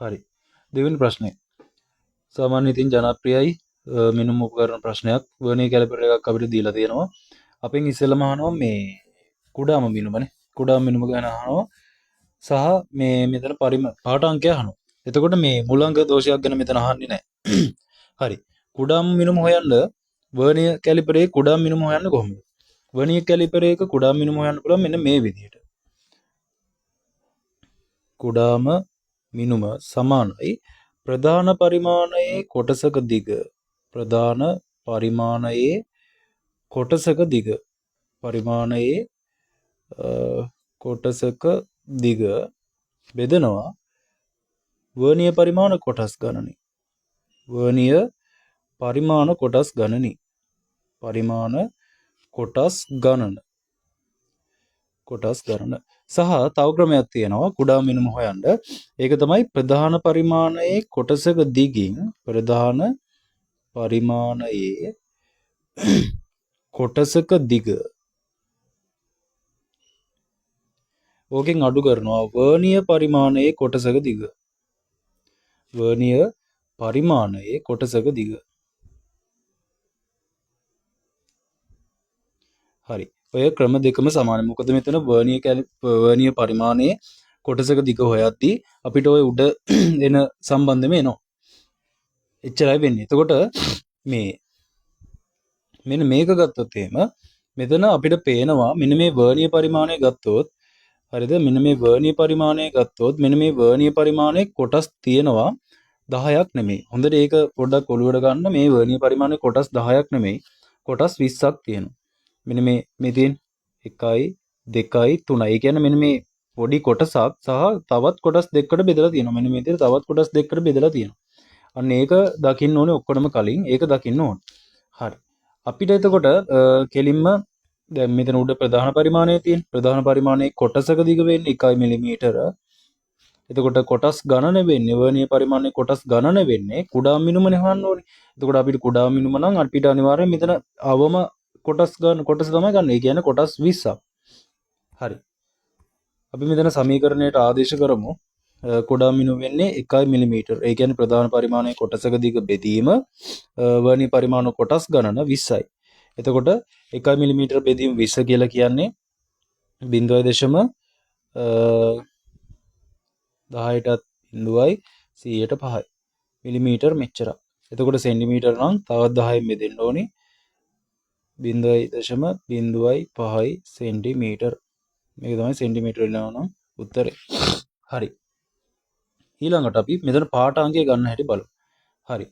හරි. දෙවෙනි ප්‍රශ්නේ. සාමාන්‍ය ඉතින් ජනප්‍රියයි මිනුම් උපකරණ ප්‍රශ්නයක්. වර්නියර් කැලිපර් එකක් අපිට දීලා තියෙනවා. අපෙන් ඉස්සෙල්ලාම අහනවා මේ කුඩාම මිනුමනේ. කුඩාම මිනුම ගැන අහනවා. සහ මේ මෙතන පාට අංකය අහනවා. එතකොට මේ මුලංග දෝෂයක් ගැන මෙතන අහන්නේ නැහැ. හරි. කුඩාම මිනුම හොයන්න වර්නියර් කැලිපරේ කුඩාම මිනුම හොයන්න කොහොමද? වර්නියර් කැලිපරේ එක කුඩාම මිනුම හොයන්න පුළුවන් මෙන්න මේ විදිහට. කුඩාම මිනුම සමානයි ප්‍රධාන පරිමාණයේ කොටසක දිග. ප්‍රධාන පරිමාණයේ කොටසක දිග. පරිමාණයේ කොටසක දිග බෙදනවා වර්නියර් පරිමාණ කොටස් ගණනයි. වර්නියර් පරිමාණ කොටස් ගණනයි. පරිමාණ කොටස් ගණන. කොටස් ගණන. සහ තව ක්‍රමයක් තියෙනවා කුඩා මිනුම හොයන්න. ඒක තමයි ප්‍රධාන පරිමාණයේ කොටසක දිගින් ප්‍රධාන පරිමාණයේ කොටසක දිග ඕකෙන් අඩු කරනවා වර්නියර් පරිමාණයේ කොටසක දිග. වර්නියර් පරිමාණයේ කොටසක දිග. හරි. ඔය ක්‍රම දෙකම සමානයි. මොකද මෙතන වර්නියර් පරිමාණයේ කොටසක දිග හොයද්දී අපිට ඔය උඩ එන සම්බන්ධෙම එනවා. එච්චරයි වෙන්නේ. එතකොට මේ මෙන්න මේක ගත්තොත් එහෙම මෙතන අපිට පේනවා මෙන්න මේ වර්නියර් පරිමාණය ගත්තොත් හරිද? මෙන්න මේ වර්නියර් පරිමාණය ගත්තොත් මෙන්න මේ වර්නියර් පරිමාණයේ කොටස් තියෙනවා 10ක් නෙමෙයි. හොඳට ඒක පොඩ්ඩක් ඔලුවට ගන්න. මේ වර්නියර් පරිමාණයේ කොටස් 10ක් නෙමෙයි. කොටස් 20ක් තියෙනවා. මෙන්න මේ තියෙන 1යි 2යි 3යි. ඒ කියන්නේ මෙන්න මේ පොඩි කොටසක් සහ තවත් කොටස් දෙකකට බෙදලා තියෙනවා. මෙන්න මේ විදිහට තවත් කොටස් දෙකකට බෙදලා තියෙනවා. අන්න ඒක දකින්න ඕනේ ඔක්කොම කලින්. ඒක දකින්න ඕනේ. හරි. අපිට එතකොට කෙලින්ම දැන් මෙතන උඩ ප්‍රධාන පරිමාණය තියෙන. ප්‍රධාන පරිමාණයේ කොටසක දිග වෙන්නේ 1 මිලිමීටර. එතකොට කොටස් ගණන වෙන්නේ වර්නියර් පරිමාණයේ කොටස් ගණන වෙන්නේ කුඩා මිනුමනේ හොයන්න ඕනේ. එතකොට අපිට කුඩා මිනුම නම් අපිට අනිවාර්යයෙන් මෙතන අවම කොටස් තමයි ගන්න. ඒ කියන්නේ කොටස් 20ක්. හරි. අපි මෙතන සමීකරණයට ආදේශ කරමු. කුඩා මිනුම වෙන්නේ 1 මිලිමීටර. ඒ කියන්නේ ප්‍රධාන පරිමාණයේ කොටසක දිග බෙදීම වර්නියර් පරිමාණ කොටස් ගණන 20යි. එතකොට 1 මිලිමීටර බෙදීම 20 කියලා කියන්නේ 0.10ටත් 0.105යි මිලිමීටර මෙච්චර. එතකොට සෙන්ටිමීටර නම් තවත් 10න් බෙදෙන්න ඕනේ 0.05යි සෙන්ටිමීටර. මේක තමයි සෙන්ටිමීටර වෙනවා උත්තරේ. හරි. ඊළඟට අපි මෙතන පාඨාංකය ගන්න හැටි බලමු. හරි.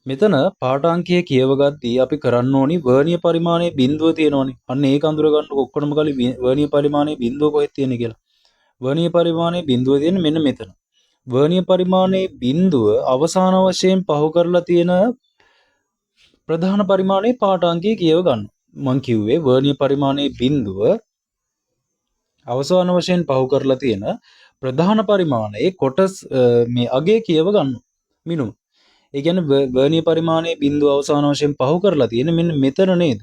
මෙතන පාඨාංකය කියවගද්දී අපි කරන්න ඕනි වර්නියර් පරිමාණයේ බිඳුව තියෙනවනේ. අන්න ඒක අඳුර ගන්න ඔක්කොම කලින් වර්නියර් පරිමාණයේ බිඳුව කොහෙද තියෙන්නේ කියලා. වර්නියර් පරිමාණයේ බිඳුව තියෙන්නේ මෙන්න මෙතන. වර්නියර් පරිමාණයේ බිඳුව අවසාන වශයෙන් පහු කරලා තියෙන ප්‍රධාන පරිමාණයේ පාඨාංකය කියව ගන්න. මම කිව්වේ වර්නියර් පරිමාණයේ බිඳුව අවසාන වශයෙන් පහු කරලා තියෙන ප්‍රධාන පරිමාණයේ කොටස් මේ අගය කියව ගන්න. මිනුම. ඒ කියන්නේ වර්නියර් පරිමාණයේ බිඳුව අවසාන වශයෙන් පහු කරලා තියෙන මෙන්න මෙතන නේද?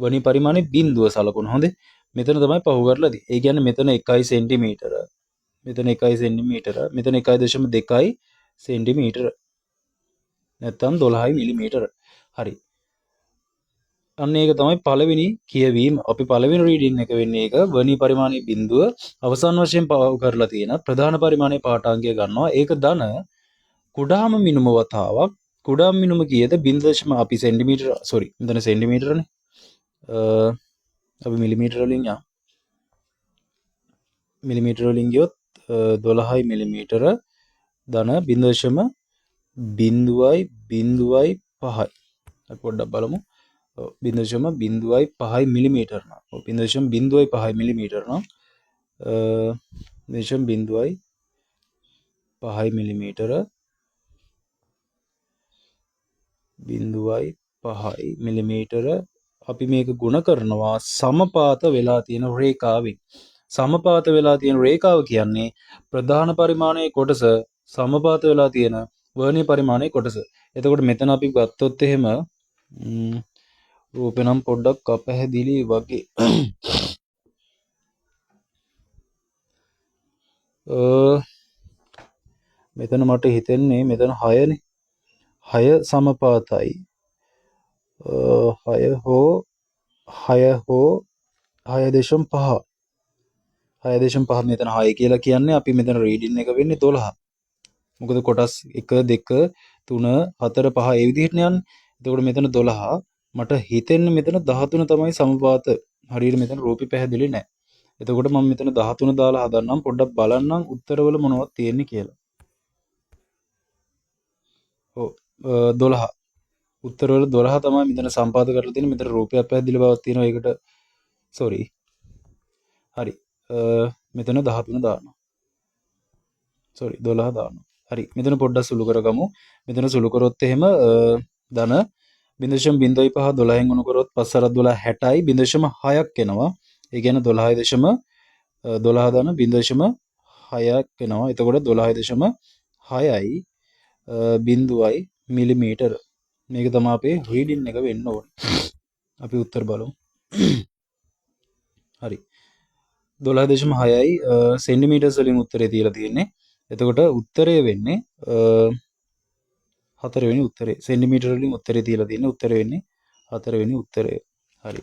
වර්නියර් පරිමාණයේ බිඳුව සලකුණ හොඳේ. මෙතන තමයි පහු කරලා තියෙන්නේ. ඒ කියන්නේ මෙතන 1 සෙන්ටිමීටර. මෙතන 1 සෙන්ටිමීටර. මෙතන 1.2 සෙන්ටිමීටර. නැත්තම් 12 මිලිමීටර. හරි. අන්න ඒක තමයි පළවෙනි කියවීම. අපි පළවෙනි රීඩින් එක වෙන්නේ ඒක වර්නියර් පරිමාණයේ බිඳුව අවසාන වශයෙන් පහු කරලා තියෙන ප්‍රධාන පරිමාණයේ පාඨාංකය ගන්නවා. ඒක ධන කුඩාම මිනුම වතාවක්. කුඩාම මිනුම කීයද? 0. අපි සෙන්ටිමීටර මෙතන සෙන්ටිමීටරනේ. අපි මිලිමීටර වලින් යමු. මිලිමීටර වලින් ගියොත් 12 මිලිමීටර ධන 0.005යි. අපි පොඩ්ඩක් බලමු. 0.05 මිලිමීටර නම් 0.05 මිලිමීටර නම් 0.05 මිලිමීටර 0.5 මිලිමීටර අපි මේක ගුණ කරනවා සමපාත වෙලා තියෙන රේඛාවෙන්. සමපාත වෙලා තියෙන රේඛාව කියන්නේ ප්‍රධාන පරිමාණයේ කොටස සමපාත වෙලා තියෙන වර්නියර් පරිමාණයේ කොටස. එතකොට මෙතන අපි ගත්තොත් එහෙම රූපේ නම් පොඩ්ඩක් අපැහැදිලි වගේ. මෙතන මට හිතෙන්නේ මෙතන 6නේ. 6 සමපාතයි. 6 හෝ 6.5 6.5 මෙතන 6 කියලා කියන්නේ අපි මෙතන රීඩින් එක වෙන්නේ 12. මොකද කොටස් 1 2 3 4 5 ඒ විදිහට යන්නේ. එතකොට මෙතන 12. මට හිතෙන්නේ මෙතන 13 තමයි සමපාත. හරියට මෙතන රූපي පැහැදිලි නැහැ. එතකොට මම මෙතන 13 දාලා හදන්නම් පොඩ්ඩක් බලන්නම් උත්තරවල මොනවද තියෙන්නේ කියලා. ඔව් 12. උත්තරවල 12 තමයි මෙතන සම්පාද කරලා තියෙන්නේ. මෙතන රූපයක් පැහැදිලි බවක් තියෙනවා. ඒකට sorry. හරි. මෙතන 13 දානවා. sorry 12 දානවා. හරි. මෙතන පොඩ්ඩක් සුළු කරගමු. මෙතන සුළු කරොත් එහෙම ධන 0.05 12න් ගුණ කරොත් 5 12 60යි 0.6ක් එනවා. ඒ කියන්නේ 12 ධන 0.6ක් එනවා. එතකොට 12.6යි බිඳුවයි මිලිමීටර. මේක තමයි අපේ රීඩින් එක වෙන්න ඕනේ. අපි උත්තර බලමු. හරි. 12.6යි සෙන්ටිමීටර්ස් වලින් උත්තරේ තියලා තියෙන්නේ. එතකොට උත්තරය වෙන්නේ 4 වෙනි උත්තරේ. සෙන්ටිමීටර වලින් උත්තරේ තියලා තියෙන්නේ. උත්තරය වෙන්නේ 4 වෙනි උත්තරය. හරි.